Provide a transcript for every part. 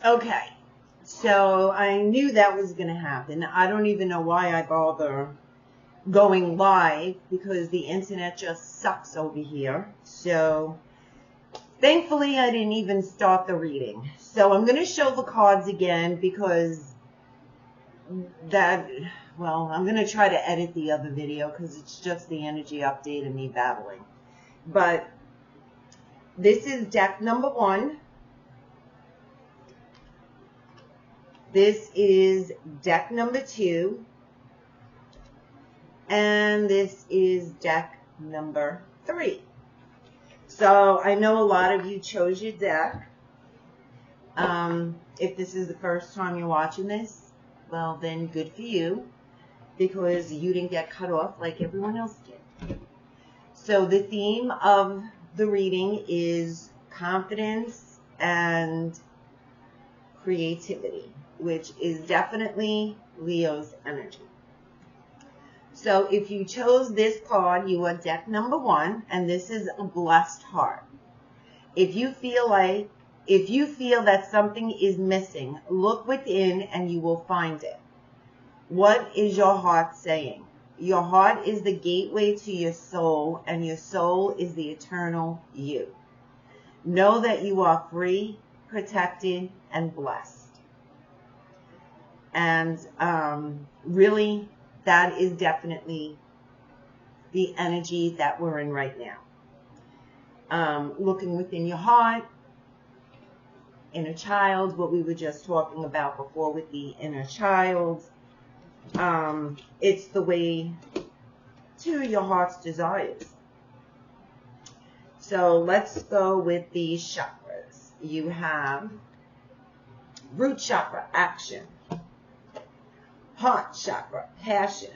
Okay, so I knew that was going to happen. I don't even know why I bother going live because the internet just sucks over here. So thankfully I didn't even start the reading. So I'm going to show the cards again because I'm going to try to edit the other video because it's just the energy update and me babbling. But this is deck number 1. This is deck number 2. And this is deck number 3. So I know a lot of you chose your deck. If this is the first time you're watching this, well then good for you, because you didn't get cut off like everyone else did. So the theme of the reading is confidence and creativity, which is definitely Leo's energy. So if you chose this card, you are deck number 1, and this is a blessed heart. If you feel that something is missing, look within and you will find it. What is your heart saying? Your heart is the gateway to your soul, and your soul is the eternal you. Know that you are free, protected, and blessed. And really, that is definitely the energy that we're in right now. Looking within your heart, inner child, what we were just talking about before with the inner child. It's the way to your heart's desires. So let's go with the chakras. You have root chakra, action. Heart chakra, passion.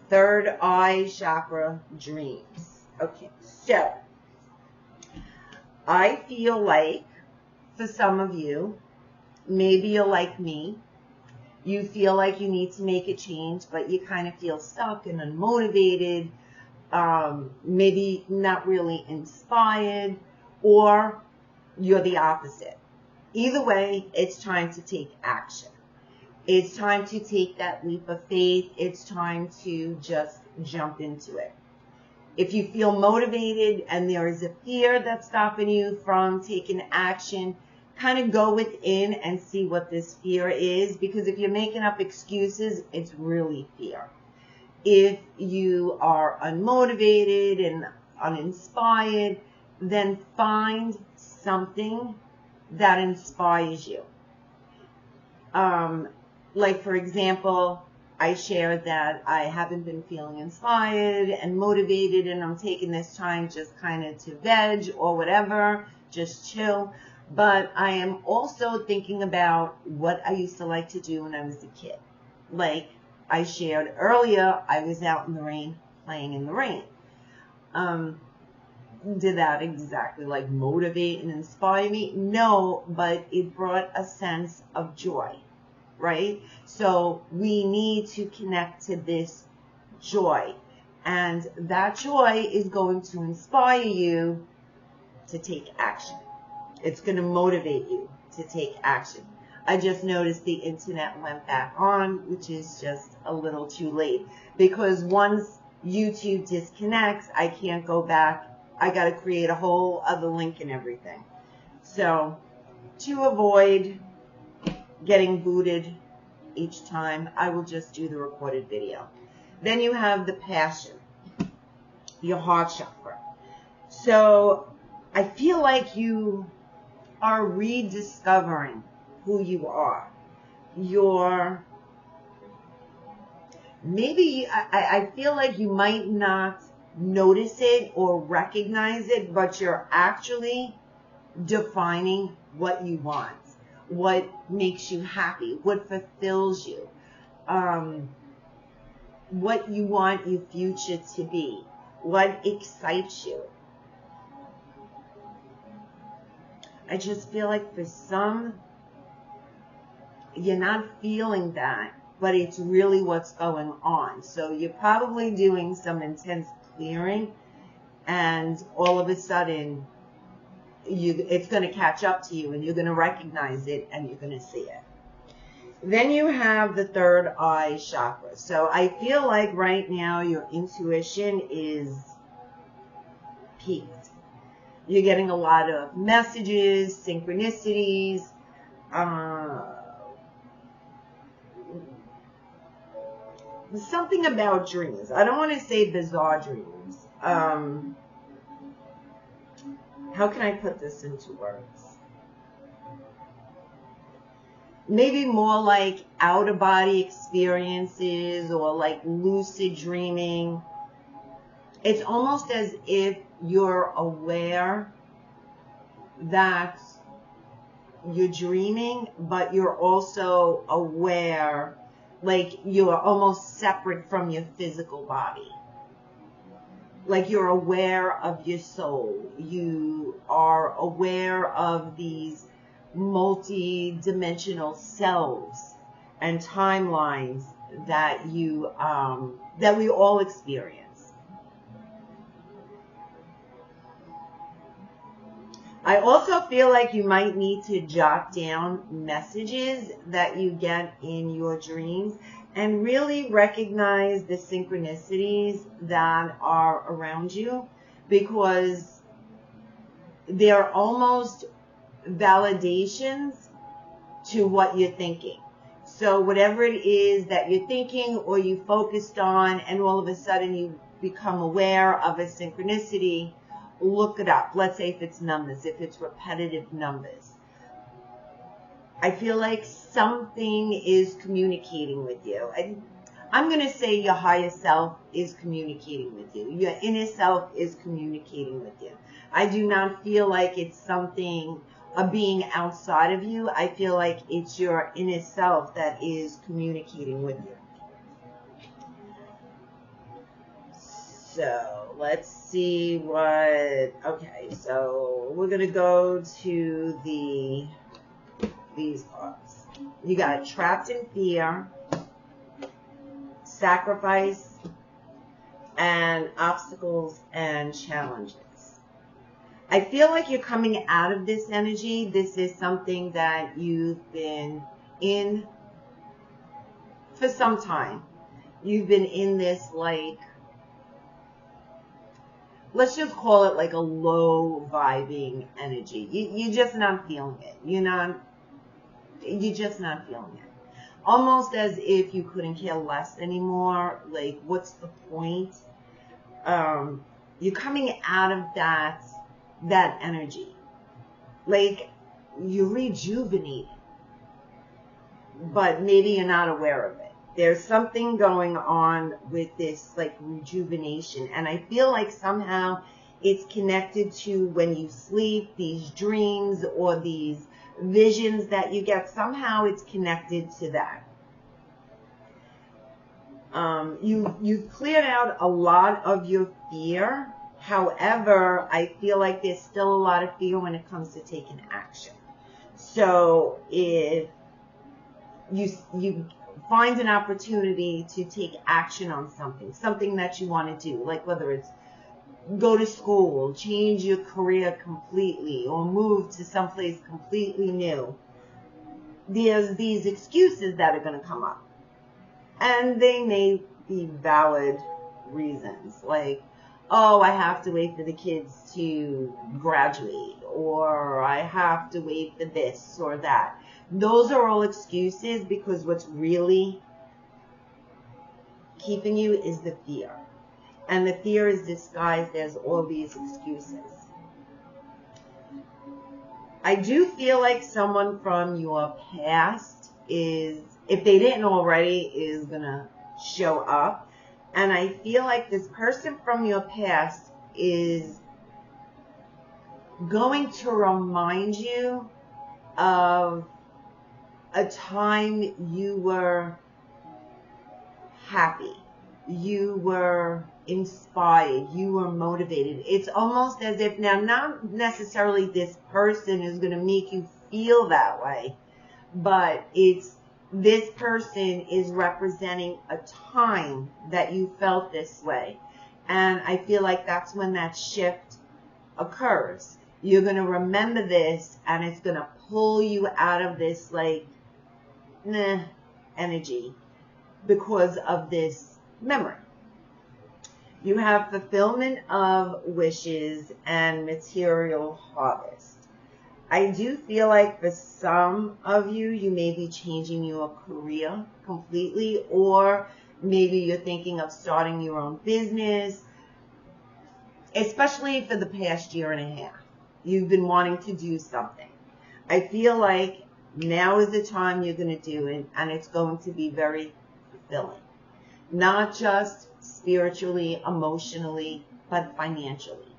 Third eye chakra, dreams. Okay, so I feel like for some of you, maybe you're like me, you feel like you need to make a change, but you kind of feel stuck and unmotivated, maybe not really inspired, or you're the opposite. Either way, it's time to take action. It's time to take that leap of faith. It's time to just jump into it. If you feel motivated and there is a fear that's stopping you from taking action, kind of go within and see what this fear is, because if you're making up excuses, it's really fear. If you are unmotivated and uninspired, then find something that inspires you. Like, for example, I shared that I haven't been feeling inspired and motivated, and I'm taking this time just kind of to veg or whatever, just chill. But I am also thinking about what I used to like to do when I was a kid. Like I shared earlier, I was out in the rain, playing in the rain. Did that exactly like motivate and inspire me? No, but it brought a sense of joy, right? So we need to connect to this joy. And that joy is going to inspire you to take action. It's going to motivate you to take action. I just noticed the internet went back on, which is just a little too late. Because once YouTube disconnects, I can't go back. I got to create a whole other link and everything. So to avoid getting booted each time, I will just do the recorded video. Then you have the passion, your heart chakra. So I feel like you are rediscovering who you are. I feel like you might not notice it or recognize it, but you're actually defining what you want, what makes you happy, what fulfills you, what you want your future to be, what excites you. I just feel like for some, you're not feeling that, but it's really what's going on. So you're probably doing some intense clearing, and all of a sudden, it's going to catch up to you, and you're going to recognize it, and you're going to see it. Then you have the third eye chakra. So I feel like right now your intuition is peaked. You're getting a lot of messages, synchronicities, something about dreams. I don't want to say bizarre dreams. How can I put this into words? Maybe more like out-of-body experiences or like lucid dreaming. It's almost as if you're aware that you're dreaming, but you're also aware, like you're almost separate from your physical body. Like you're aware of your soul. You are aware of these multi-dimensional selves and timelines that that we all experience. I also feel like you might need to jot down messages that you get in your dreams and really recognize the synchronicities that are around you, because they're almost validations to what you're thinking. So whatever it is that you're thinking or you focused on, and all of a sudden you become aware of a synchronicity, look it up. Let's say if it's numbers, if it's repetitive numbers. I feel like something is communicating with you. I'm going to say your higher self is communicating with you. Your inner self is communicating with you. I do not feel like it's something, a being outside of you. I feel like it's your inner self that is communicating with you. So let's see what, okay, so we're going to go to these parts. You got trapped in fear, sacrifice, and obstacles and challenges. I feel like you're coming out of this energy. This is something that you've been in for some time. You've been in this, like, let's just call it like a low vibing energy. You're just not feeling it. You're just not feeling it. Almost as if you couldn't care less anymore. Like, what's the point? You're coming out of that energy. Like, you're rejuvenated, but maybe you're not aware of it. There's something going on with this, like, rejuvenation. And I feel like somehow it's connected to when you sleep, these dreams or these visions that you get. Somehow it's connected to that. You've cleared out a lot of your fear. However, I feel like there's still a lot of fear when it comes to taking action. So if you find an opportunity to take action on something that you want to do, like whether it's go to school, change your career completely, or move to someplace completely new, there's these excuses that are going to come up. And they may be valid reasons, like, oh, I have to wait for the kids to graduate, or I have to wait for this or that. Those are all excuses, because what's really keeping you is the fear. And the fear is disguised as all these excuses. I do feel like someone from your past is, if they didn't already, is going to show up. And I feel like this person from your past is going to remind you of a time you were happy, you were inspired, you were motivated. It's almost as if, now not necessarily this person is going to make you feel that way, but it's this person is representing a time that you felt this way. And I feel like that's when that shift occurs. You're going to remember this, and it's going to pull you out of this like, nah, energy because of this memory. You have fulfillment of wishes and material harvest. I do feel like for some of you, you may be changing your career completely, or maybe you're thinking of starting your own business, especially for the past year and a half. You've been wanting to do something. I feel like now is the time you're going to do it, and it's going to be very fulfilling. Not just spiritually, emotionally, but financially.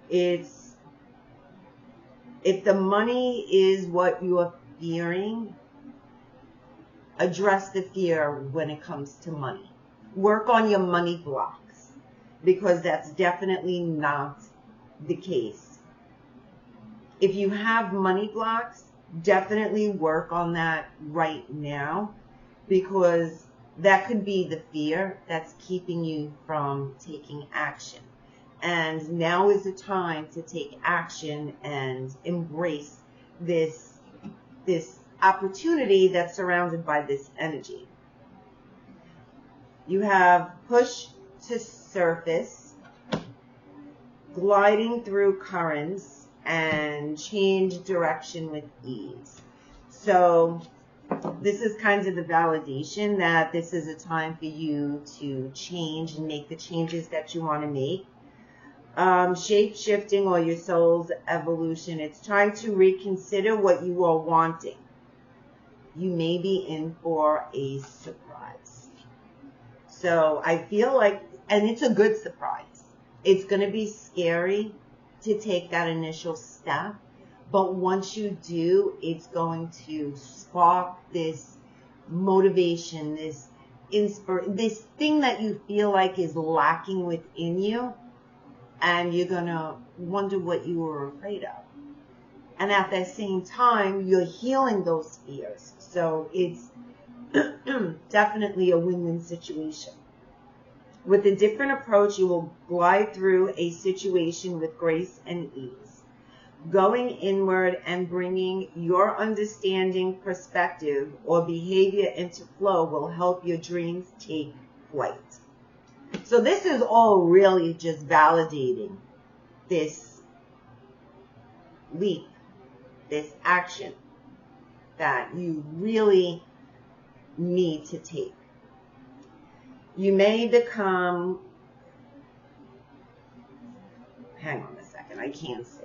If the money is what you are fearing, address the fear when it comes to money. Work on your money blocks, because that's definitely not the case. If you have money blocks, definitely work on that right now, because that could be the fear that's keeping you from taking action. And now is the time to take action and embrace this opportunity that's surrounded by this energy. You have push to surface, gliding through currents, and change direction with ease. So this is kind of the validation that this is a time for you to change and make the changes that you want to make. Shape-shifting, or your soul's evolution. It's time to reconsider what you are wanting. You may be in for a surprise. So I feel like, and it's a good surprise. It's going to be scary to take that initial step, but once you do, it's going to spark this motivation, this thing that you feel like is lacking within you, and you're going to wonder what you were afraid of. And at that same time, you're healing those fears. So it's definitely a win-win situation. With a different approach, you will glide through a situation with grace and ease. Going inward and bringing your understanding, perspective, or behavior into flow will help your dreams take flight. So this is all really just validating this leap, this action that you really need to take. You may become, hang on a second, I can't see.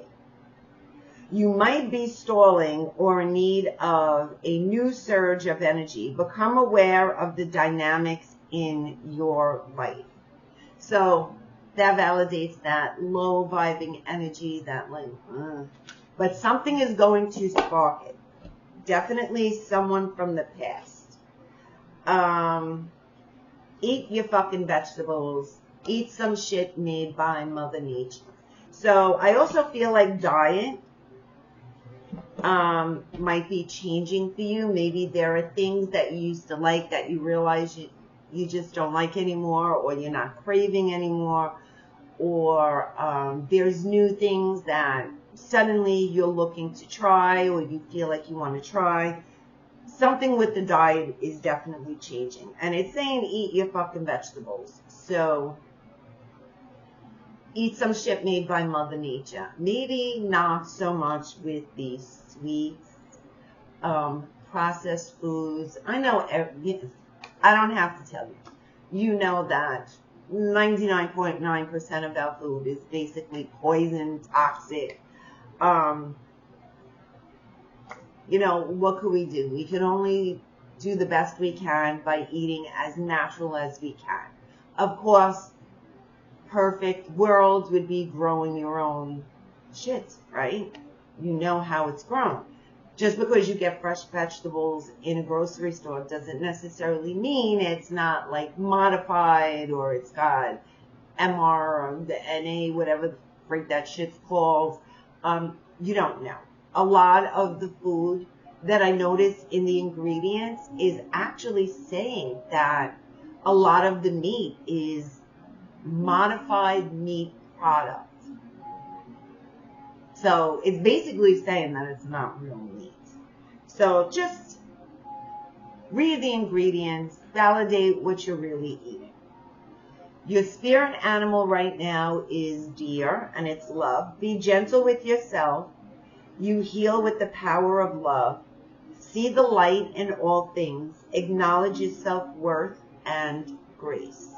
You might be stalling or in need of a new surge of energy. Become aware of the dynamics in your life. So that validates that low vibing energy, that like, but something is going to spark it. Definitely someone from the past. Eat your fucking vegetables. Eat some shit made by Mother Nature. So I also feel like diet might be changing for you. Maybe there are things that you used to like that you realize you just don't like anymore, or you're not craving anymore, or there's new things that suddenly you're looking to try, or you feel like you want to try. Something with the diet is definitely changing. And it's saying eat your fucking vegetables. So eat some shit made by Mother Nature. Maybe not so much with the sweets, processed foods. I know, I don't have to tell you. You know that 99.9% of our food is basically poison, toxic. You know, what could we do? We can only do the best we can by eating as natural as we can. Of course, perfect world would be growing your own shit, right? You know how it's grown. Just because you get fresh vegetables in a grocery store doesn't necessarily mean it's not like modified, or it's got MR or the NA, whatever the freak that shit's called. You don't know. A lot of the food that I notice in the ingredients is actually saying that a lot of the meat is modified meat product. So it's basically saying that it's not real meat. So just read the ingredients, validate what you're really eating. Your spirit animal right now is deer, and it's love. Be gentle with yourself. You heal with the power of love. See the light in all things. Acknowledge your self-worth and grace.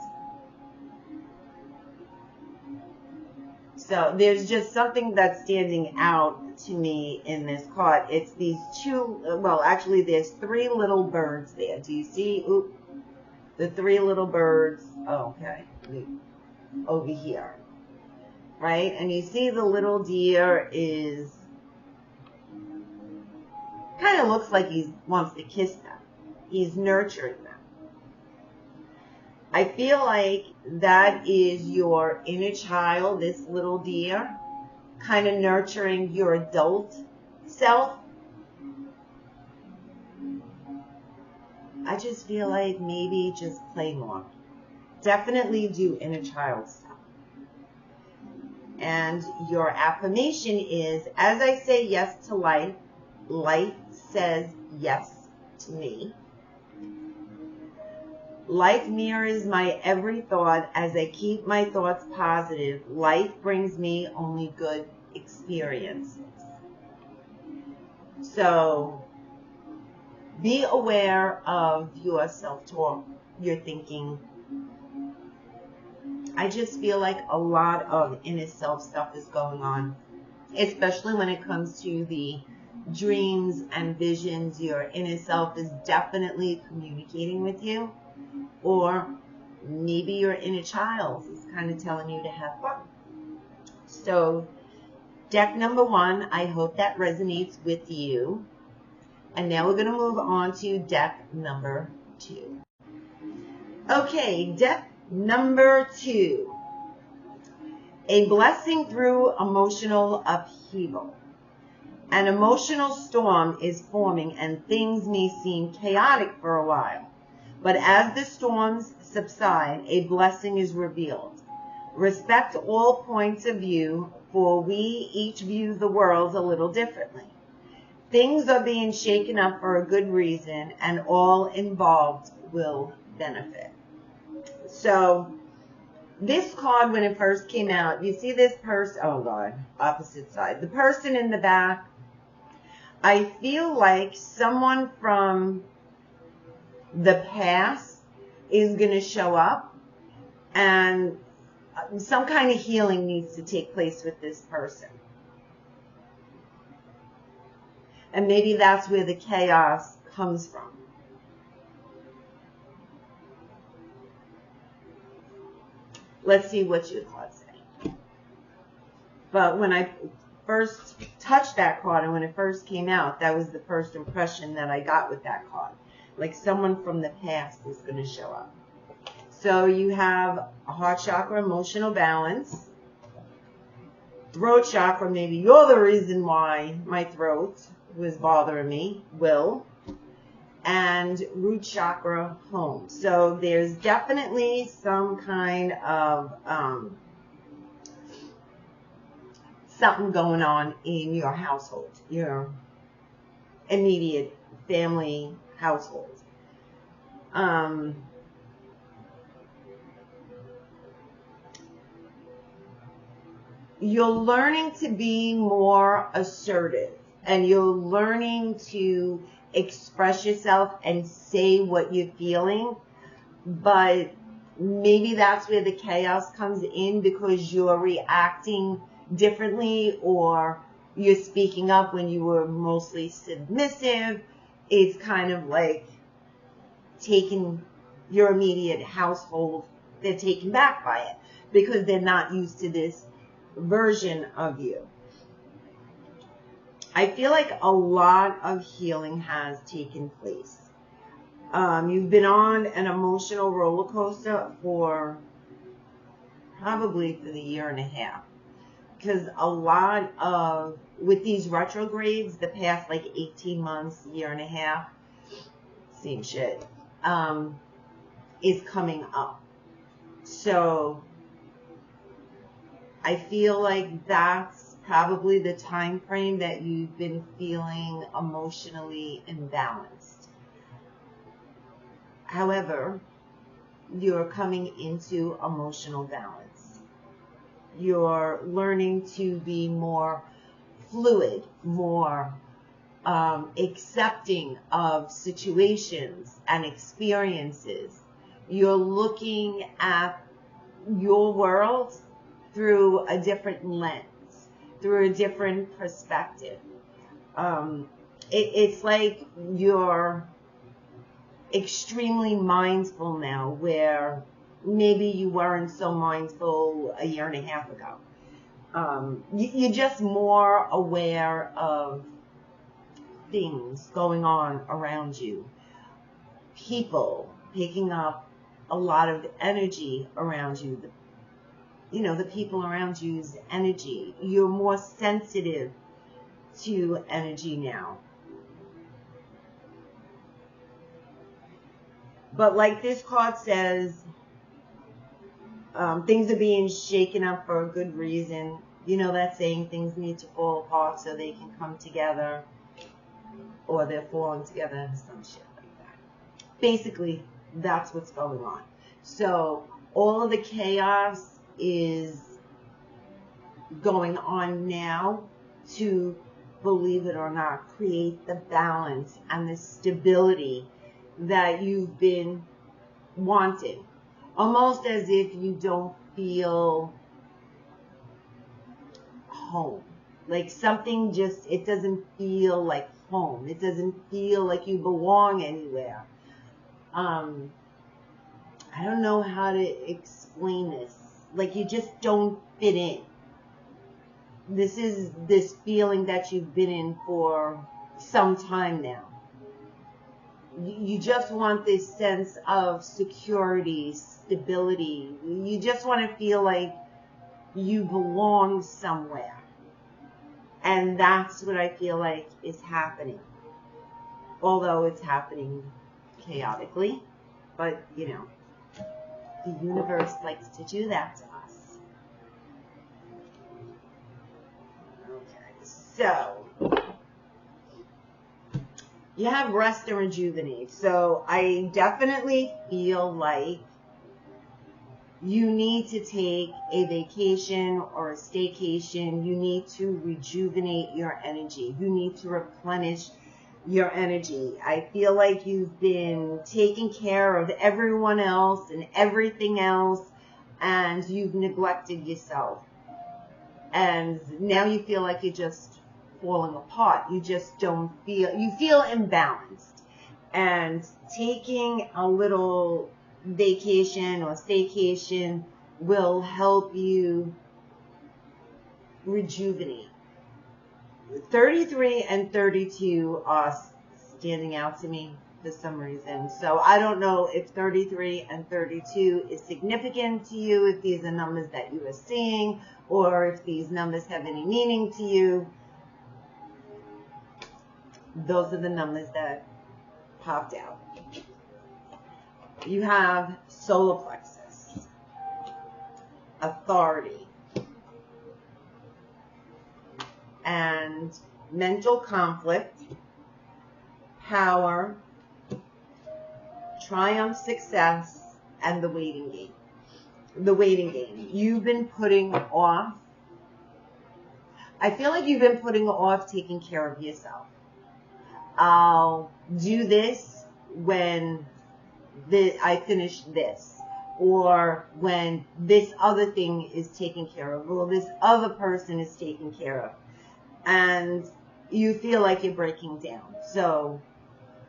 So there's just something that's standing out to me in this card. It's these two, well, actually there's three little birds there. Do you see? Oop, the three little birds. Oh, okay. Over here. Right? And you see the little deer is, kind of looks like he wants to kiss them. He's nurturing them. I feel like that is your inner child, this little deer, kind of nurturing your adult self. I just feel like maybe just play more. Definitely do inner child stuff. And your affirmation is, as I say yes to life, life says yes to me. Life mirrors my every thought. As I keep my thoughts positive, life brings me only good experiences. So be aware of your self-talk, your thinking. I just feel like a lot of inner self stuff is going on, especially when it comes to the dreams and visions. Your inner self is definitely communicating with you. Or maybe your inner child is kind of telling you to have fun. So deck number 1, I hope that resonates with you. And now we're going to move on to deck number 2. Okay, deck number 2. A blessing through emotional upheaval. An emotional storm is forming and things may seem chaotic for a while. But as the storms subside, a blessing is revealed. Respect all points of view, for we each view the world a little differently. Things are being shaken up for a good reason, and all involved will benefit. So, this card, when it first came out, you see this person, oh God, opposite side. The person in the back, I feel like someone from the past is going to show up, and some kind of healing needs to take place with this person. And maybe that's where the chaos comes from. Let's see what your cards say. But when I first touched that card and when it first came out, that was the first impression that I got with that card. Like someone from the past is going to show up. So you have a heart chakra, emotional balance. Throat chakra, maybe you're the reason why my throat was bothering me, will. And root chakra, home. So there's definitely some kind of something going on in your household, your immediate family household. You're learning to be more assertive, and you're learning to express yourself and say what you're feeling, but maybe that's where the chaos comes in, because you're reacting differently, or you're speaking up when you were mostly submissive. It's kind of like taking your immediate household, they're taken back by it because they're not used to this version of you. I feel like a lot of healing has taken place. You've been on an emotional roller coaster for probably for the year and a half, because a lot of, with these retrogrades, the past like 18 months, year and a half, same shit, is coming up. So I feel like that's probably the time frame that you've been feeling emotionally imbalanced. However, you're coming into emotional balance. You're learning to be more fluid, more accepting of situations and experiences. You're looking at your world through a different lens, through a different perspective. It's like you're extremely mindful now, where maybe you weren't so mindful a year and a half ago. You're just more aware of things going on around you. People picking up a lot of energy around you. The people around you's energy. You're more sensitive to energy now. But like this card says, things are being shaken up for a good reason. You know that saying, things need to fall apart so they can come together, or they're falling together and some shit like that. Basically, that's what's going on. So all of the chaos is going on now to, believe it or not, create the balance and the stability that you've been wanting. Almost as if you don't feel home. Like something just, it doesn't feel like home. It doesn't feel like you belong anywhere. I don't know how to explain this. Like you just don't fit in. This is this feeling that you've been in for some time now. You just want this sense of security, stability. You just want to feel like you belong somewhere. And that's what I feel like is happening. Although it's happening chaotically. But, the universe likes to do that to us. Okay, so you have rest and rejuvenate. So I definitely feel like you need to take a vacation or a staycation. You need to rejuvenate your energy. You need to replenish your energy. I feel like you've been taking care of everyone else and everything else, and you've neglected yourself. And now you feel like you're just falling apart. You just don't feel, you feel imbalanced. And taking a little vacation or staycation will help you rejuvenate. 33 and 32 are standing out to me for some reason. So I don't know if 33 and 32 is significant to you, if these are numbers that you are seeing, or if these numbers have any meaning to you. Those are the numbers that popped out. You have solar plexus, authority, and mental conflict, power, triumph, success, and the waiting game. The waiting game. You've been putting off, I feel like you've been putting off taking care of yourself. I'll do this when I finish this, or when this other thing is taken care of, or this other person is taken care of. And you feel like you're breaking down. So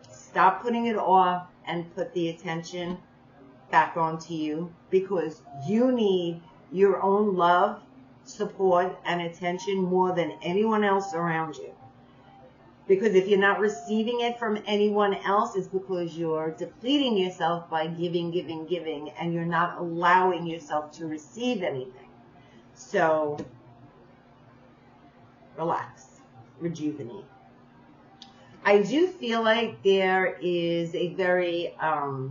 stop putting it off and put the attention back onto you, because you need your own love, support, and attention more than anyone else around you. Because if you're not receiving it from anyone else, it's because you're depleting yourself by giving, and you're not allowing yourself to receive anything. So relax, rejuvenate. I do feel like there is a very, I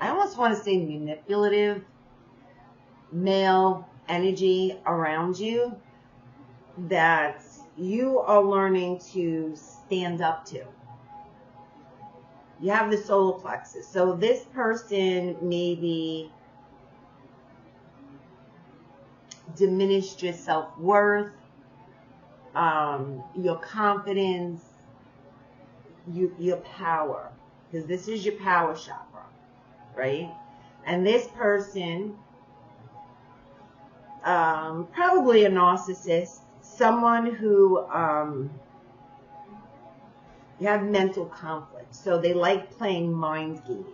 almost want to say manipulative male energy around you that you are learning to stand up to. You have the solar plexus. So this person maybe diminished your self-worth, your confidence, your power. Because this is your power chakra, right? And this person, probably a narcissist, someone who you have mental conflict. So they like playing mind games.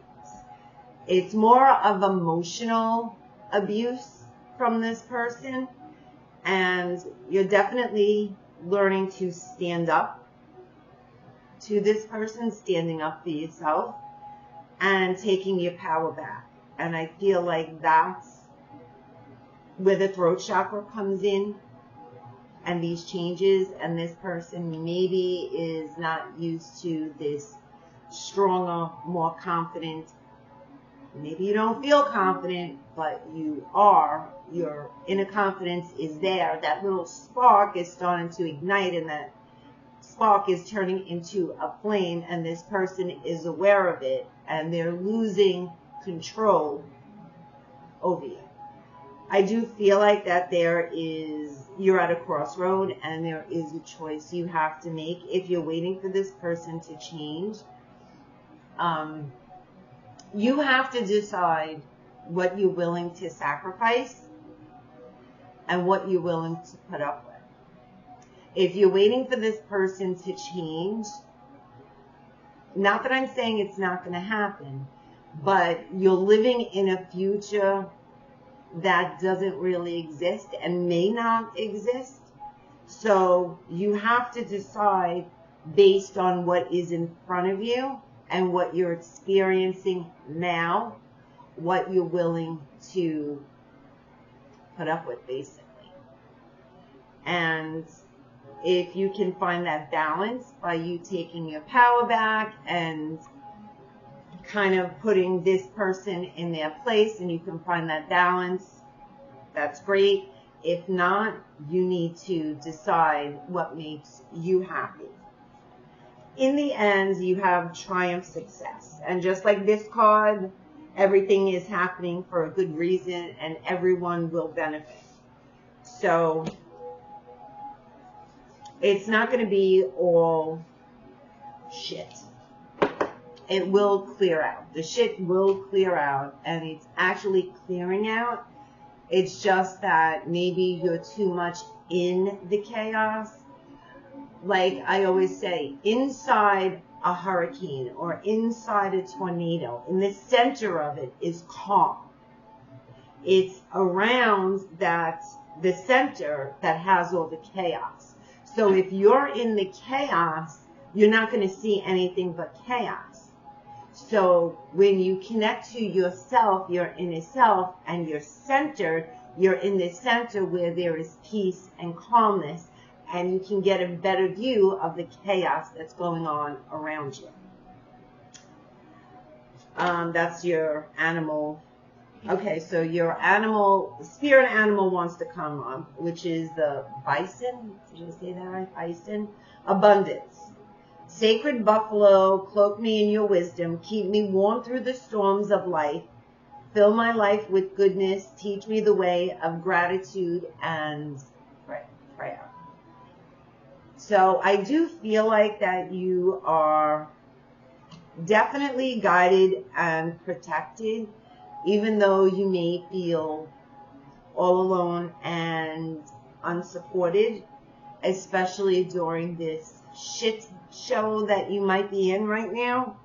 It's more of emotional abuse from this person. And you're definitely learning to stand up to this person, standing up for yourself and taking your power back. And I feel like that's where the throat chakra comes in and these changes, and this person maybe is not used to this stronger, more confident. Maybe you don't feel confident, but you are. Your inner confidence is there. That little spark is starting to ignite, and that spark is turning into a flame, and this person is aware of it, and they're losing control over you. I do feel like that you're at a crossroad, and there is a choice you have to make. If you're waiting for this person to change, you have to decide what you're willing to sacrifice and what you're willing to put up with. If you're waiting for this person to change, not that I'm saying it's not going to happen, but you're living in a future that doesn't really exist and may not exist. So you have to decide based on what is in front of you and what you're experiencing now, what you're willing to put up with, basically. And if you can find that balance by you taking your power back and kind of putting this person in their place, and you can find that balance, that's great. If not, you need to decide what makes you happy. In the end, you have triumph, success. And just like this card, everything is happening for a good reason and everyone will benefit. So it's not going to be all shit. It will clear out. The shit will clear out, and it's actually clearing out. It's just that maybe you're too much in the chaos. Like I always say, inside a hurricane or inside a tornado, in the center of it is calm. It's around the center that has all the chaos. So if you're in the chaos, you're not going to see anything but chaos. So when you connect to yourself, your inner self, and you're centered, you're in the center where there is peace and calmness, and you can get a better view of the chaos that's going on around you. That's your animal. Okay, so your animal, spirit animal wants to come up, which is the bison. Did I say that right? Bison. Abundance. Sacred buffalo, cloak me in your wisdom. Keep me warm through the storms of life. Fill my life with goodness. Teach me the way of gratitude and prayer. So I do feel like that you are definitely guided and protected, even though you may feel all alone and unsupported, especially during this shit show that you might be in right now.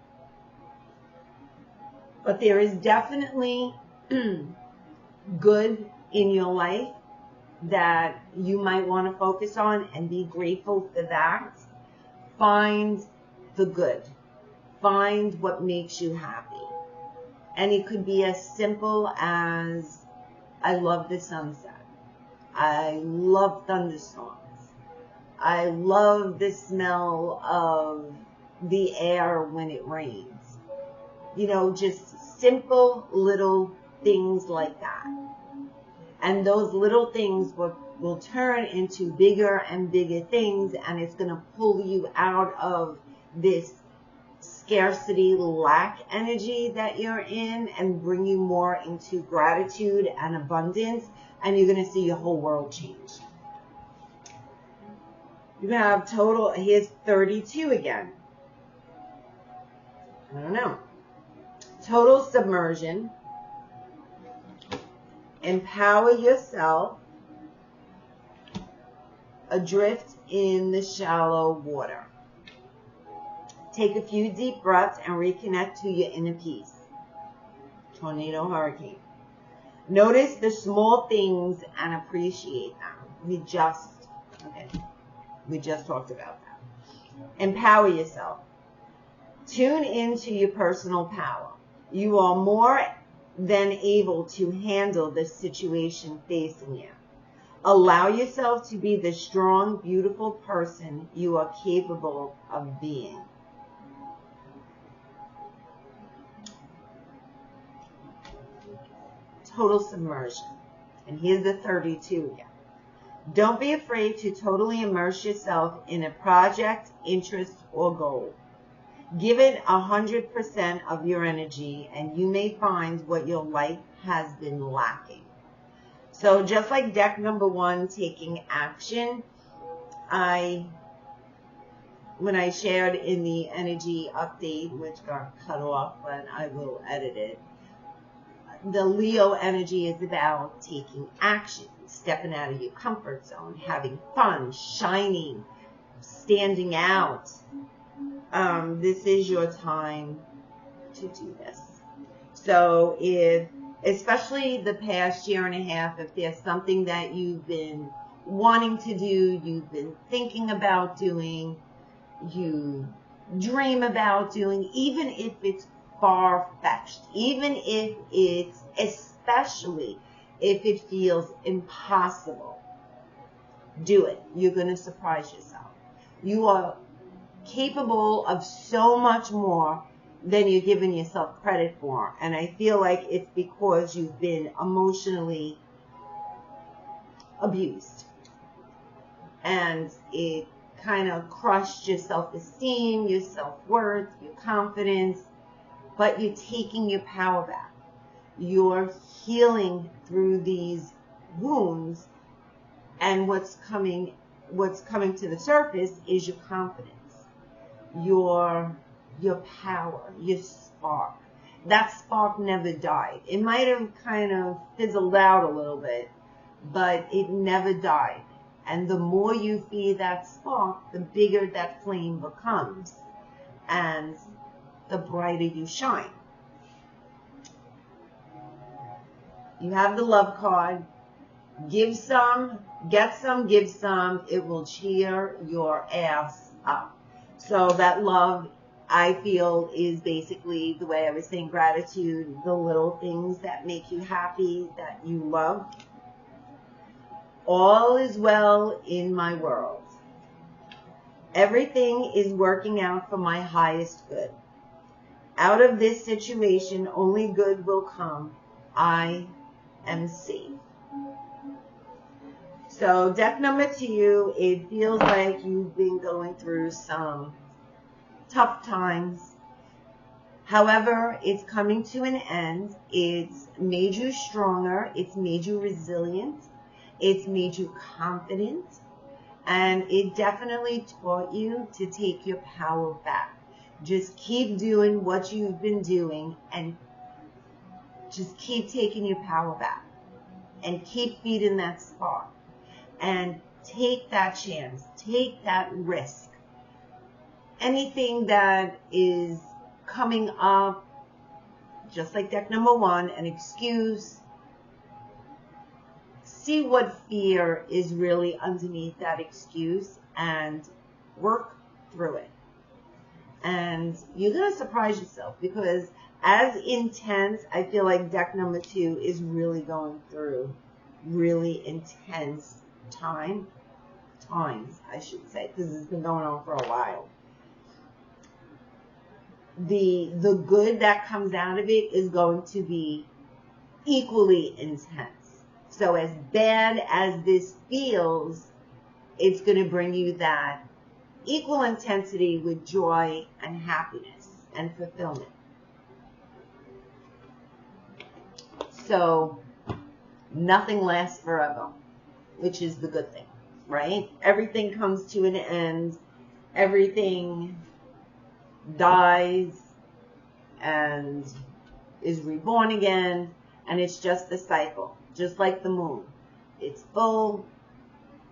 But there is definitely good in your life that you might want to focus on and be grateful for that. Find the good. Find what makes you happy. And it could be as simple as, I love the sunset. I love thunderstorms. I love the smell of the air when it rains. You know, just simple little things like that. And those little things will turn into bigger and bigger things, and it's going to pull you out of this scarcity, lack energy that you're in and bring you more into gratitude and abundance, and you're going to see your whole world change. You're going to have total, here's 32 again. I don't know. Total submersion. Empower yourself. Adrift in the shallow water. Take a few deep breaths and reconnect to your inner peace. Tornado, hurricane. Notice the small things and appreciate them. We just talked about that. Empower yourself. Tune into your personal power. You are more than able to handle the situation facing you. Allow yourself to be the strong, beautiful person you are capable of being. Total submersion. And here's the 32 again. Don't be afraid to totally immerse yourself in a project, interest, or goal. Give it 100% of your energy, and you may find what your life has been lacking. So just like deck number 1, taking action, when I shared in the energy update, which got cut off, but I will edit it, the Leo energy is about taking action, stepping out of your comfort zone, having fun, shining, standing out. This is your time to do this. So especially the past year and a half, if there's something that you've been wanting to do, you've been thinking about doing, you dream about doing, even if it's far-fetched, especially if it feels impossible, do it. You're going to surprise yourself. You are capable of so much more than you're giving yourself credit for. And I feel like it's because you've been emotionally abused. And it kind of crushed your self-esteem, your self-worth, your confidence. But you're taking your power back. You're healing through these wounds. And what's coming to the surface is your confidence. Your power, your spark. That spark never died. It might have kind of fizzled out a little bit, but it never died. And the more you feed that spark, the bigger that flame becomes, and the brighter you shine. You have the love card. Give some, get some, give some. It will cheer your ass up. So that love, I feel, is basically the way I was saying gratitude, the little things that make you happy, that you love. All is well in my world. Everything is working out for my highest good. Out of this situation, only good will come. I am safe. So deck number 2, it feels like you've been going through some tough times. However, it's coming to an end. It's made you stronger. It's made you resilient. It's made you confident. And it definitely taught you to take your power back. Just keep doing what you've been doing and just keep taking your power back. And keep feeding that spark. And take that chance. Take that risk. Anything that is coming up, just like deck number 1, an excuse. See what fear is really underneath that excuse and work through it. And you're going to surprise yourself, because as intense, I feel like deck number 2 is really going through really intense times, I should say, because it's been going on for a while. The good that comes out of it is going to be equally intense. So as bad as this feels, it's going to bring you that equal intensity with joy and happiness and fulfillment. So nothing lasts forever, which is the good thing, right? Everything comes to an end. Everything dies and is reborn again, and it's just a cycle, just like the moon. It's full,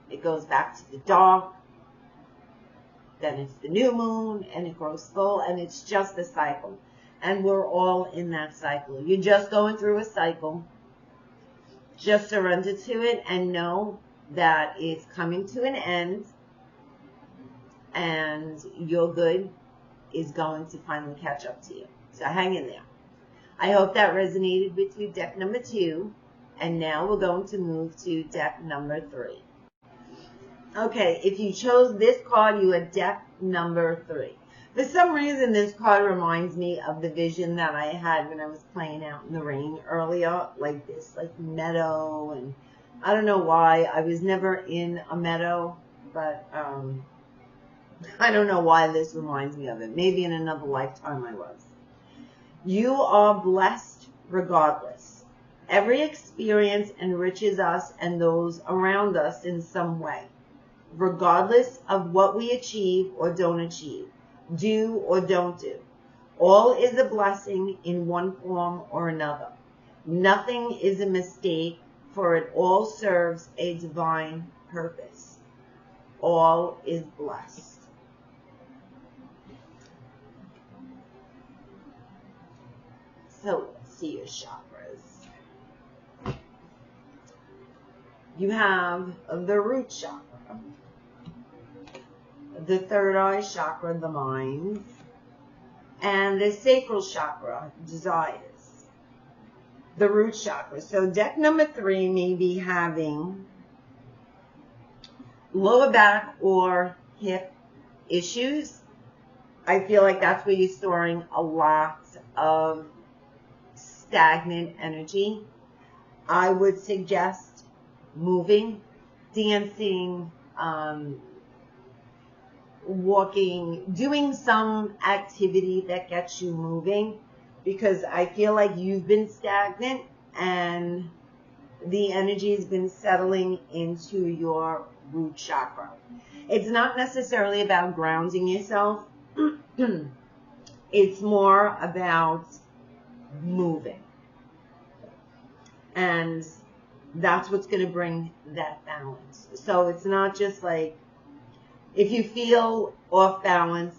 it goes back to the dark, then it's the new moon, and it grows full, and it's just a cycle. And we're all in that cycle. You're just going through a cycle. Just surrender to it and know that it's coming to an end, and your good is going to finally catch up to you. So hang in there. I hope that resonated with you, deck number 2. And now we're going to move to deck number 3. Okay, if you chose this card, you are deck number 3. For some reason, this card reminds me of the vision that I had when I was playing out in the rain earlier, like this, like meadow, and I don't know why. I was never in a meadow, but I don't know why this reminds me of it. Maybe in another lifetime I was. You are blessed regardless. Every experience enriches us and those around us in some way, regardless of what we achieve or don't achieve, do or don't do. All is a blessing in one form or another. Nothing is a mistake, for it all serves a divine purpose. All is blessed. So let's see your chakras. You have the root chakra, the third eye chakra, the mind, and the sacral chakra, desires. The root chakra. So deck number 3 may be having lower back or hip issues. I feel like that's where you're storing a lot of stagnant energy. I would suggest moving, dancing, walking, doing some activity that gets you moving, because I feel like you've been stagnant and the energy has been settling into your root chakra. It's not necessarily about grounding yourself. It's more about moving. And that's what's going to bring that balance. So it's not just like, if you feel off balance,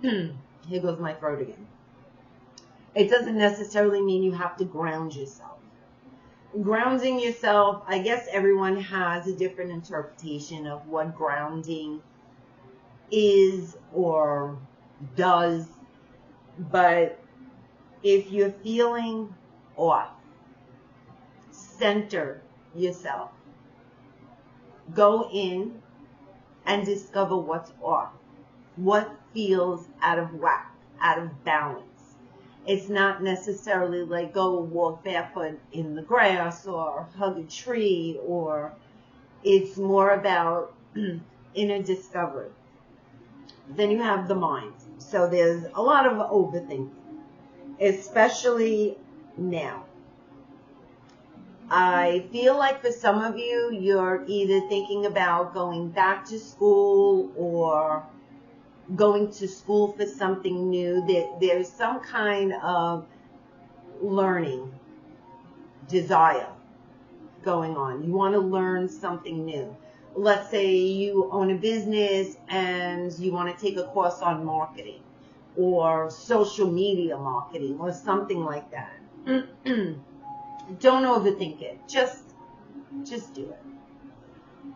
here goes my throat again. It doesn't necessarily mean you have to ground yourself. Grounding yourself, I guess everyone has a different interpretation of what grounding is or does. But if you're feeling off, center yourself. Go in and discover what's off. What feels out of whack, out of balance. It's not necessarily like go walk barefoot in the grass or hug a tree, or it's more about inner discovery. Then you have the mind. So there's a lot of overthinking, especially now. I feel like for some of you, you're either thinking about going back to school or going to school for something new. There's some kind of learning desire going on. You want to learn something new. Let's say you own a business and you want to take a course on marketing or social media marketing or something like that. Don't overthink it. Just do it.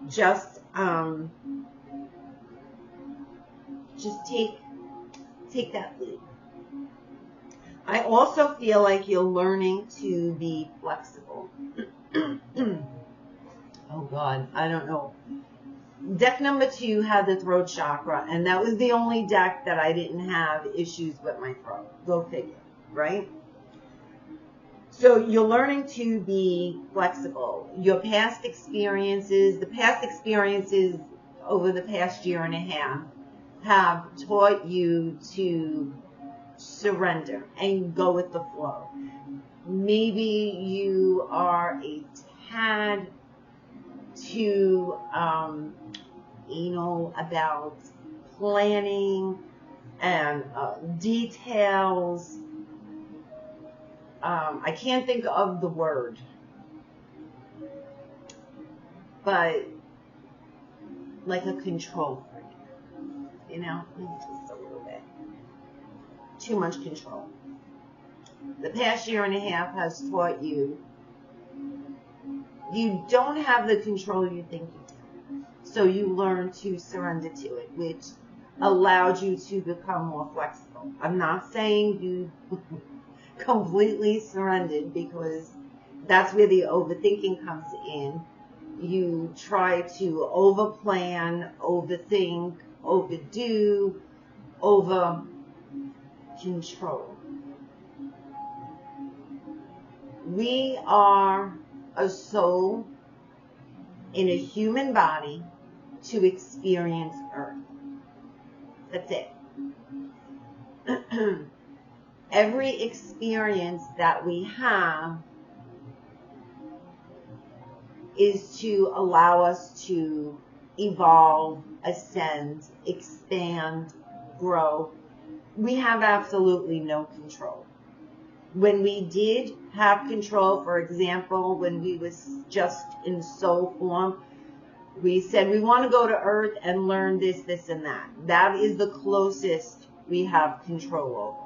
Just take that leap. I also feel like you're learning to be flexible. Oh God, I don't know. Deck number 2 had the throat chakra, and that was the only deck that I didn't have issues with my throat. Go figure, right? So you're learning to be flexible. Your past experiences, the past experiences over the past year and a half have taught you to surrender and go with the flow. Maybe you are a tad too anal about planning and details. I can't think of the word, but like a control freak, you know, just a little bit. Too much control. The past year and a half has taught you don't have the control you think you do. So you learn to surrender to it, which allowed you to become more flexible. I'm not saying you completely surrendered, because that's where the overthinking comes in. You try to overplan, overthink, overdo, over control. We are a soul in a human body to experience Earth. That's it. Every experience that we have is to allow us to evolve, ascend, expand, grow. We have absolutely no control. When we did have control, for example, when we was just in soul form, we said we want to go to Earth and learn this, this, and that. That is the closest we have control over.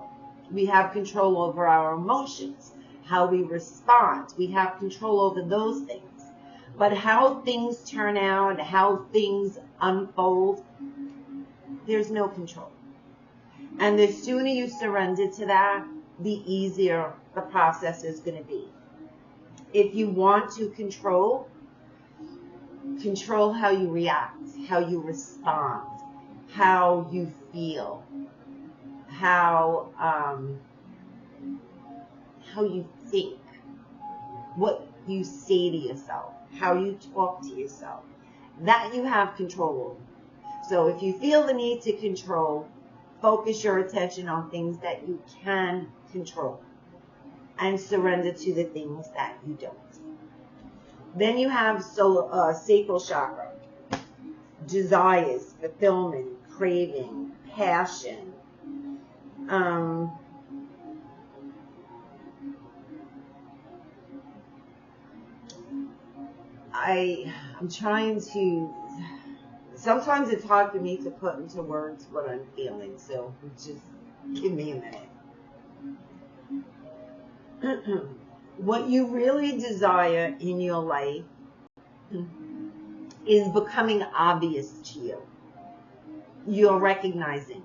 We have control over our emotions, how we respond. We have control over those things. But how things turn out, how things unfold, there's no control. And the sooner you surrender to that, the easier the process is going to be. If you want to control how you react, how you respond, how you feel, how you think, what you say to yourself, how you talk to yourself, that you have control over. So if you feel the need to control, focus your attention on things that you can control and surrender to the things that you don't. Then you have sacral chakra, desires, fulfillment, craving, passion. I'm trying to, sometimes it's hard for me to put into words what I'm feeling, so just give me a minute. What you really desire in your life is becoming obvious to you. You're recognizing.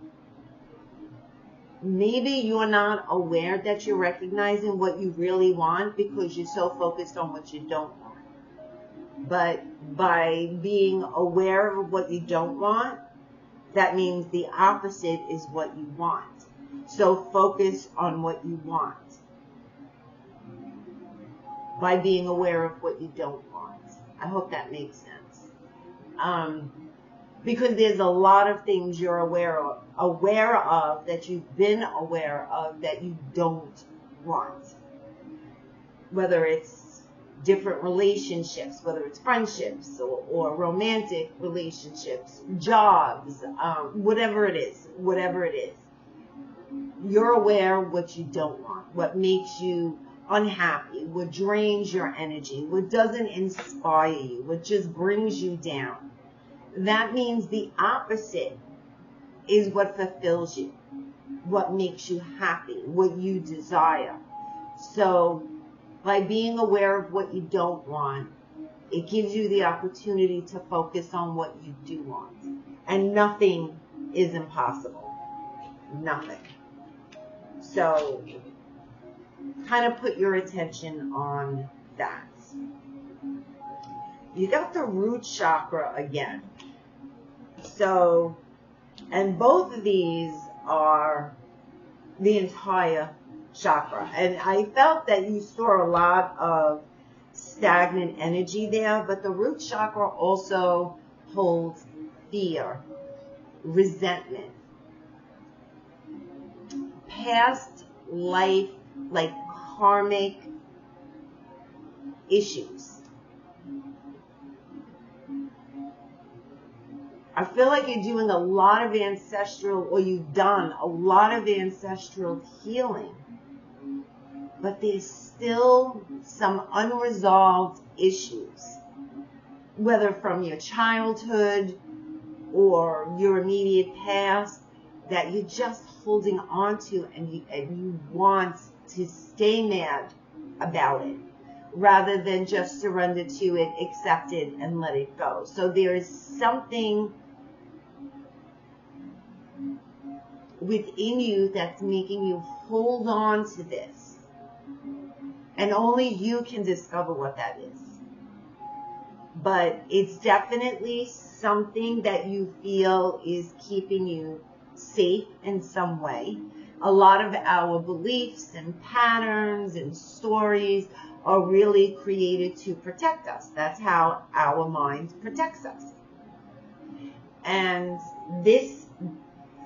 Maybe you're not aware that you're recognizing what you really want because you're so focused on what you don't want. But by being aware of what you don't want, that means the opposite is what you want. So focus on what you want by being aware of what you don't want. I hope that makes sense. Because there's a lot of things you're aware of that you've been aware of that you don't want. Whether it's different relationships, whether it's friendships or romantic relationships, jobs, whatever it is. You're aware of what you don't want, what makes you unhappy, what drains your energy, what doesn't inspire you, what just brings you down. That means the opposite is what fulfills you, what makes you happy, what you desire. So by being aware of what you don't want, it gives you the opportunity to focus on what you do want. And nothing is impossible. Nothing. So kind of put your attention on that. You got the root chakra again. So, and both of these are the entire chakra. And I felt that you saw a lot of stagnant energy there, but the root chakra also holds fear, resentment, past life, like karmic issues. I feel like you're doing a lot of ancestral, or you've done a lot of ancestral healing, but there's still some unresolved issues, whether from your childhood or your immediate past, that you're just holding on to, and you want to stay mad about it, rather than just surrender to it, accept it, and let it go. So there is something within you that's making you hold on to this. And only you can discover what that is. But it's definitely something that you feel is keeping you safe in some way. A lot of our beliefs and patterns and stories are really created to protect us. That's how our mind protects us. And this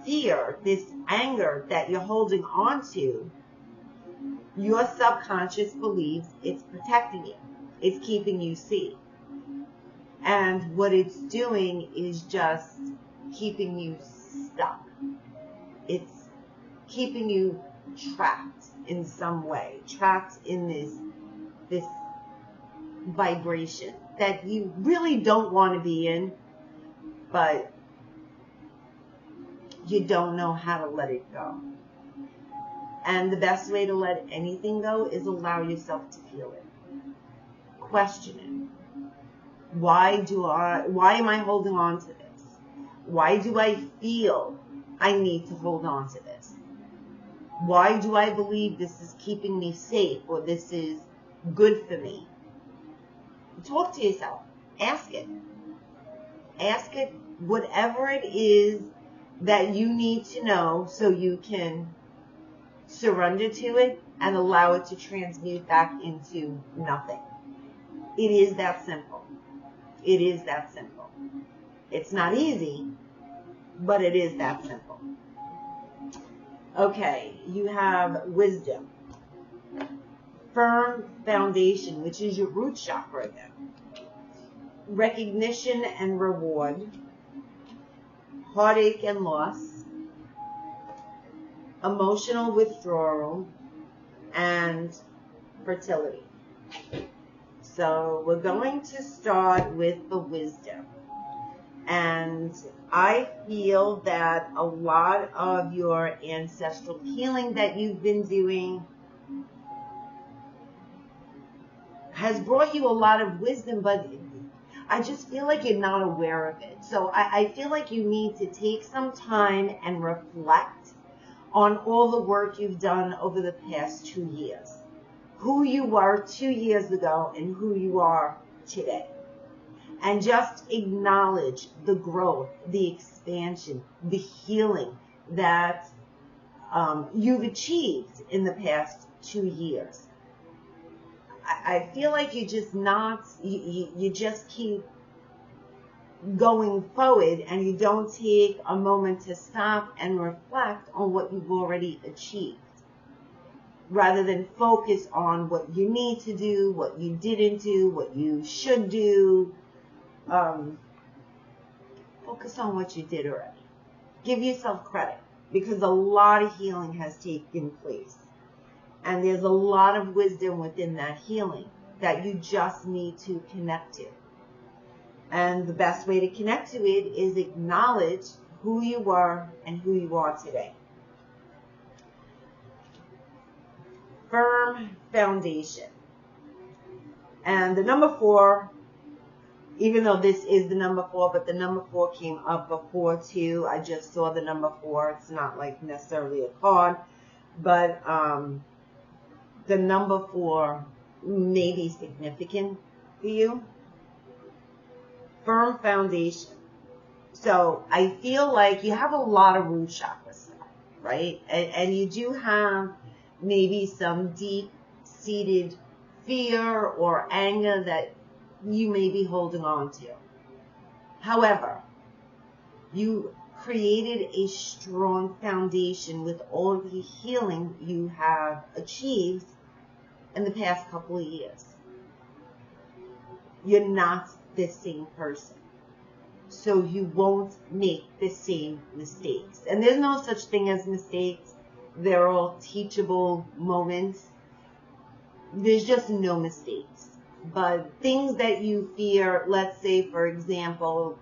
fear, this anger that you're holding on to, your subconscious believes it's protecting you. It's keeping you safe. And what it's doing is just keeping you stuck. It's keeping you trapped in some way, trapped in this vibration that you really don't want to be in, but you don't know how to let it go. And the best way to let anything go is allow yourself to feel it. Question it. Why am I holding on to this? Why do I feel I need to hold on to this? Why do I believe this is keeping me safe, or this is good for me? Talk to yourself. Ask it. Ask it whatever it is that you need to know, so you can surrender to it and allow it to transmute back into nothing. It is that simple. It is that simple. It's not easy, but it is that simple. Okay, you have wisdom. Firm foundation, which is your root chakra again. Recognition and reward. Heartache and loss. Emotional withdrawal. And fertility. So we're going to start with the wisdom. And I feel that a lot of your ancestral healing that you've been doing has brought you a lot of wisdom, but I just feel like you're not aware of it. So I feel like you need to take some time and reflect on all the work you've done over the past 2 years. Who you were 2 years ago and who you are today. And just acknowledge the growth, the expansion, the healing that you've achieved in the past 2 years. I feel like you just keep going forward, and you don't take a moment to stop and reflect on what you've already achieved, rather than focus on what you need to do, what you didn't do, what you should do. Focus on what you did already. Give yourself credit, because a lot of healing has taken place. And there's a lot of wisdom within that healing that you just need to connect to. And the best way to connect to it is acknowledge who you were and who you are today. Firm foundation. And the number 4, even though this is the number 4, but the number 4 came up before too. I just saw the number 4. It's not like necessarily a card, but the number 4 may be significant for you. Firm foundation. So I feel like you have a lot of root chakra stuff, right? And you do have maybe some deep-seated fear or anger that you may be holding on to. However, you created a strong foundation with all of the healing you have achieved in the past couple of years. You're not the same person. So you won't make the same mistakes. And there's no such thing as mistakes. They're all teachable moments. There's just no mistakes. But things that you fear, let's say, for example,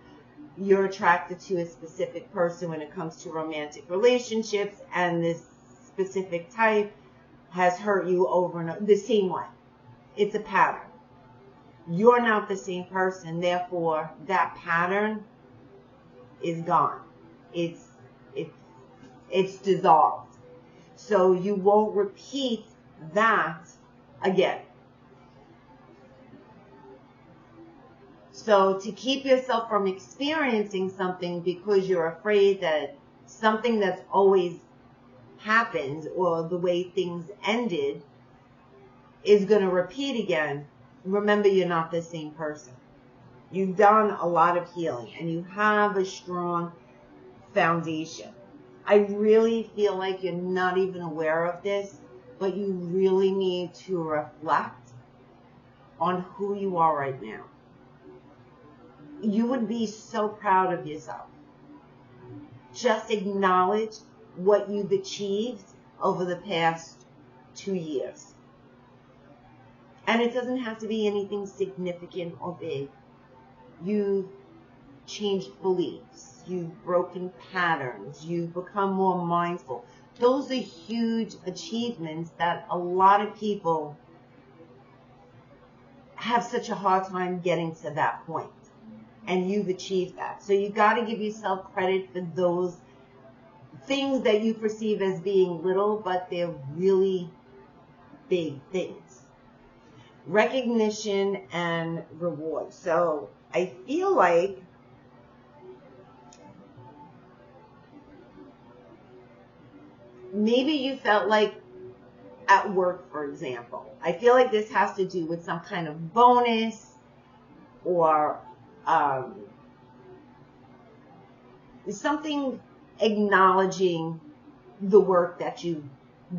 you're attracted to a specific person when it comes to romantic relationships, and this specific type has hurt you over and over, the same way. It's a pattern. You're not the same person, therefore that pattern is gone. It's dissolved. So you won't repeat that again. So to keep yourself from experiencing something because you're afraid that something that's always happened or the way things ended is going to repeat again, remember you're not the same person. You've done a lot of healing and you have a strong foundation. I really feel like you're not even aware of this, but you really need to reflect on who you are right now. You would be so proud of yourself. Just acknowledge what you've achieved over the past 2 years. And it doesn't have to be anything significant or big. You've changed beliefs. You've broken patterns. You've become more mindful. Those are huge achievements that a lot of people have such a hard time getting to that point. And you've achieved that. So you got to give yourself credit for those things that you perceive as being little, but they're really big things. Recognition and reward. So I feel like maybe you felt like at work, for example. I feel like this has to do with some kind of bonus or something acknowledging the work that you've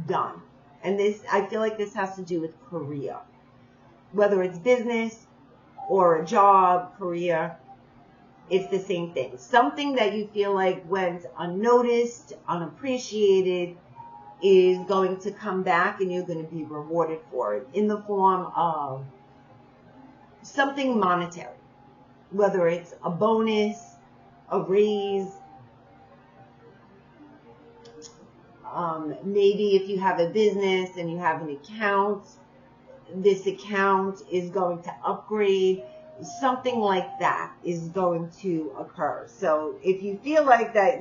done. And this, I feel like this has to do with career. Whether it's business or a job, career, it's the same thing. Something that you feel like went unnoticed, unappreciated, is going to come back and you're going to be rewarded for it in the form of something monetary. Whether it's a bonus, a raise, maybe if you have a business and you have an account, this account is going to upgrade. Something like that is going to occur. So if you feel like that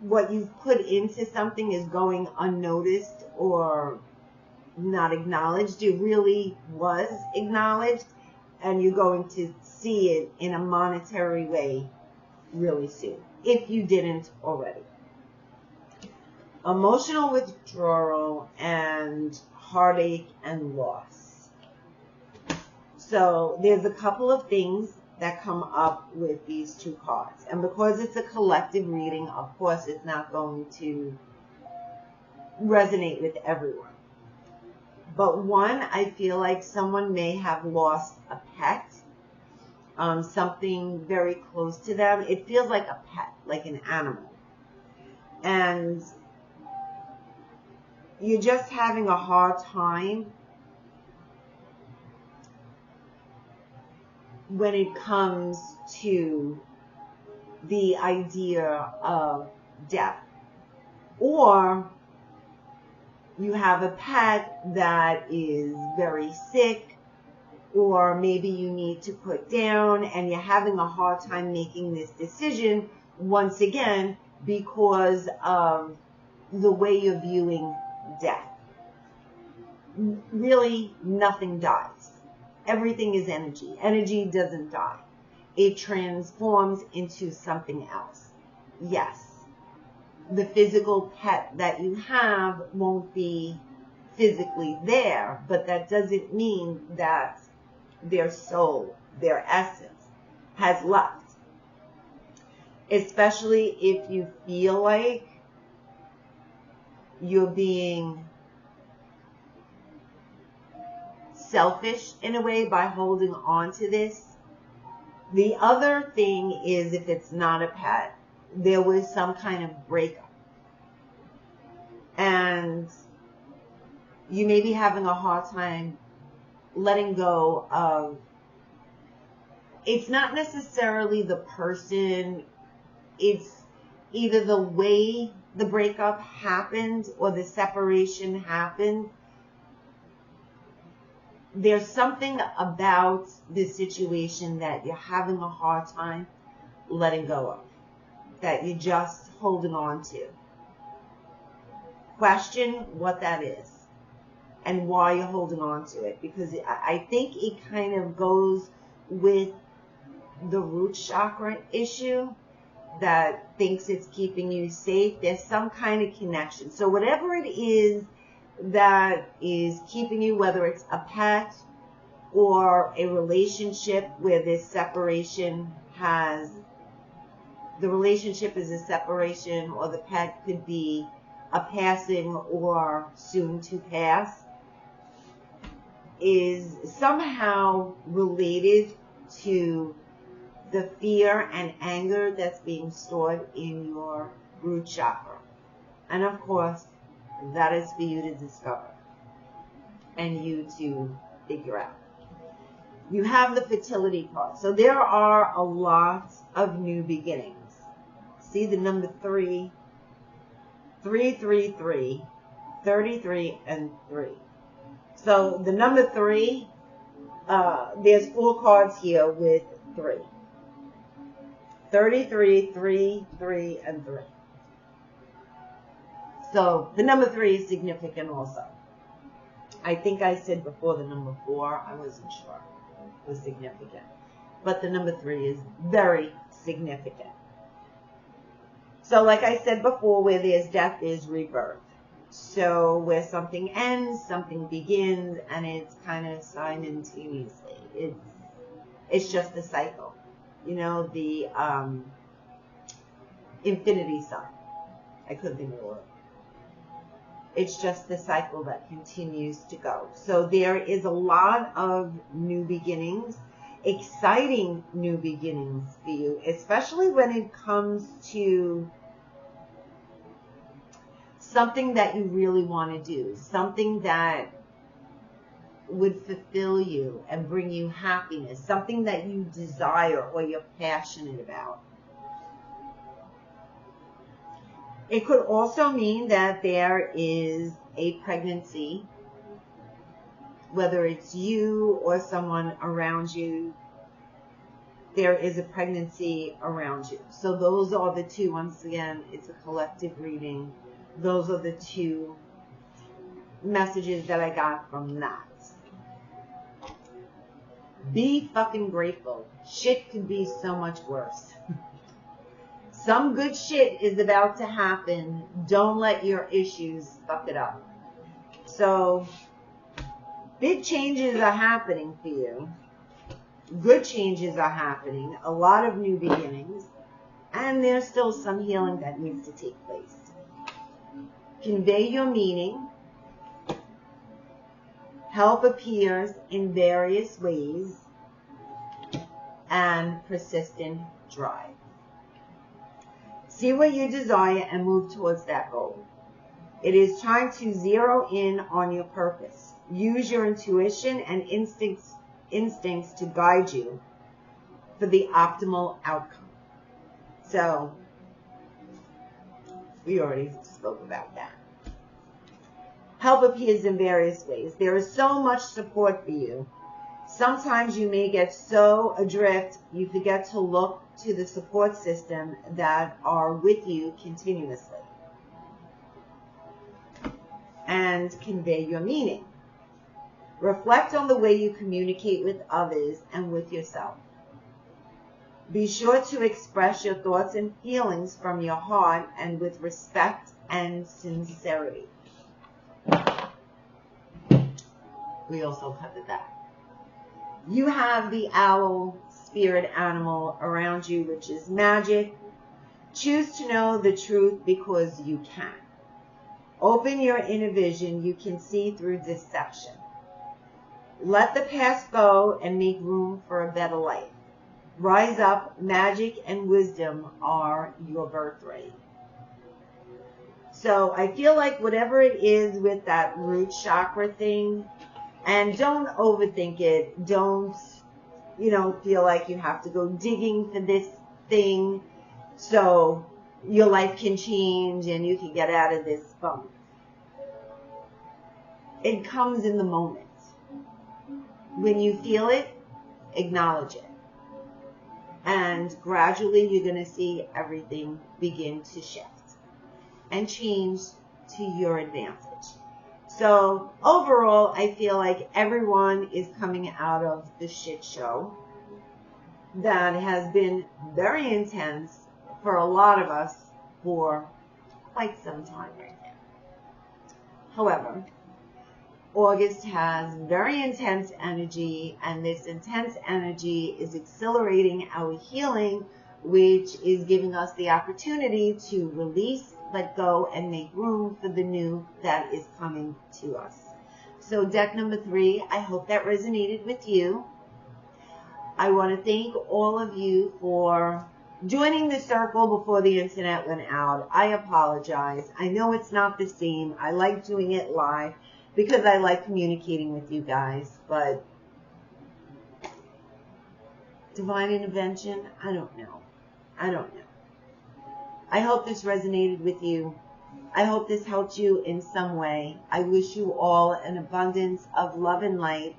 what you've put into something is going unnoticed or not acknowledged, it really was acknowledged, and you're going to see it in a monetary way really soon, if you didn't already. Emotional withdrawal and heartache and loss. So there's a couple of things that come up with these two cards. And because it's a collective reading, of course, it's not going to resonate with everyone. But one, I feel like someone may have lost a pet, something very close to them. It feels like a pet, like an animal. And you're just having a hard time when it comes to the idea of death. Or you have a pet that is very sick, or maybe you need to put down and you're having a hard time making this decision once again because of the way you're viewing death. Really, nothing dies. Everything is energy. Energy doesn't die. It transforms into something else. Yes, the physical pet that you have won't be physically there, but that doesn't mean that their soul, their essence has left. Especially if you feel like you're being selfish in a way by holding on to this. The other thing is, if it's not a pet, there was some kind of breakup. And you may be having a hard time letting go of, it's not necessarily the person, it's either the way the breakup happened or the separation happened. There's something about this situation that you're having a hard time letting go of, that you're just holding on to. Question what that is and why you're holding on to it, because I think it kind of goes with the root chakra issue that thinks it's keeping you safe. There's some kind of connection. So whatever it is that is keeping you, whether it's a pet or a relationship where this separation has, the relationship is a separation, or the pet could be a passing or soon to pass, is somehow related to the fear and anger that's being stored in your root chakra. And of course, that is for you to discover and you to figure out. You have the fertility card. So there are a lot of new beginnings. See the number 3, 333, 33, and 3. So the number 3, there's 4 cards here with 3. 33, 3, 3, and 3. So the number 3 is significant also. I think I said before the number 4, I wasn't sure, was significant. But the number 3 is very significant. So like I said before, where there's death, there's rebirth. So where something ends, something begins, and it's kind of simultaneously. It's just a cycle. You know, the infinity sign. I couldn't think of the word. It's just the cycle that continues to go. So there is a lot of new beginnings, exciting new beginnings for you, especially when it comes to something that you really want to do, something that would fulfill you and bring you happiness, something that you desire or you're passionate about. It could also mean that there is a pregnancy, whether it's you or someone around you, there is a pregnancy around you. So those are the two, once again, it's a collective reading. Those are the two messages that I got from that. Be fucking grateful. Shit could be so much worse. Some good shit is about to happen. Don't let your issues fuck it up. So, big changes are happening for you. Good changes are happening. A lot of new beginnings. And there's still some healing that needs to take place. Convey your meaning. Help appears in various ways. And persistent drive. See what you desire and move towards that goal. It is time to zero in on your purpose. Use your intuition and instincts to guide you for the optimal outcome. So, we already spoke about that. Help appears in various ways. There is so much support for you. Sometimes you may get so adrift, you forget to look to the support system that are with you continuously. And convey your meaning. Reflect on the way you communicate with others and with yourself. Be sure to express your thoughts and feelings from your heart and with respect and sincerity. We also covered that. You have the owl spirit animal around you, which is magic. Choose to know the truth because you can. Open your inner vision. You can see through deception. Let the past go and make room for a better life. Rise up. Magic and wisdom are your birthright. So I feel like whatever it is with that root chakra thing, and don't overthink it. Don't, feel like you have to go digging for this thing so your life can change and you can get out of this funk. It comes in the moment. When you feel it, acknowledge it. And gradually you're going to see everything begin to shift and change to your advantage. So overall, I feel like everyone is coming out of the shit show that has been very intense for a lot of us for quite some time right now. However, August has very intense energy, and this intense energy is accelerating our healing, which is giving us the opportunity to release, let go, and make room for the new that is coming to us. So deck number 3, I hope that resonated with you. I want to thank all of you for joining the circle before the internet went out. I apologize. I know it's not the same. I like doing it live because I like communicating with you guys, but divine intervention, I don't know. I hope this resonated with you. I hope this helped you in some way. I wish you all an abundance of love and light.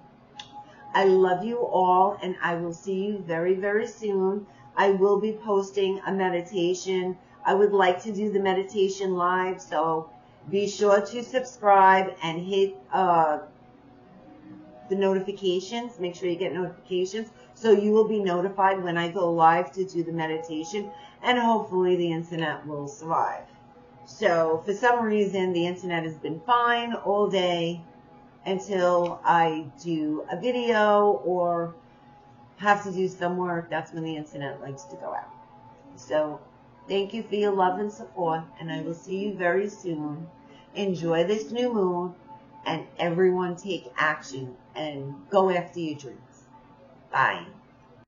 I love you all, and I will see you very, very soon. I will be posting a meditation. I would like to do the meditation live, so be sure to subscribe and hit the notifications. Make sure you get notifications so you will be notified when I go live to do the meditation, and hopefully the internet will survive. So for some reason, the internet has been fine all day until I do a video or have to do some work. That's when the internet likes to go out. So thank you for your love and support, and I will see you very soon. Enjoy this new moon, and everyone take action and go after your dreams. Bye.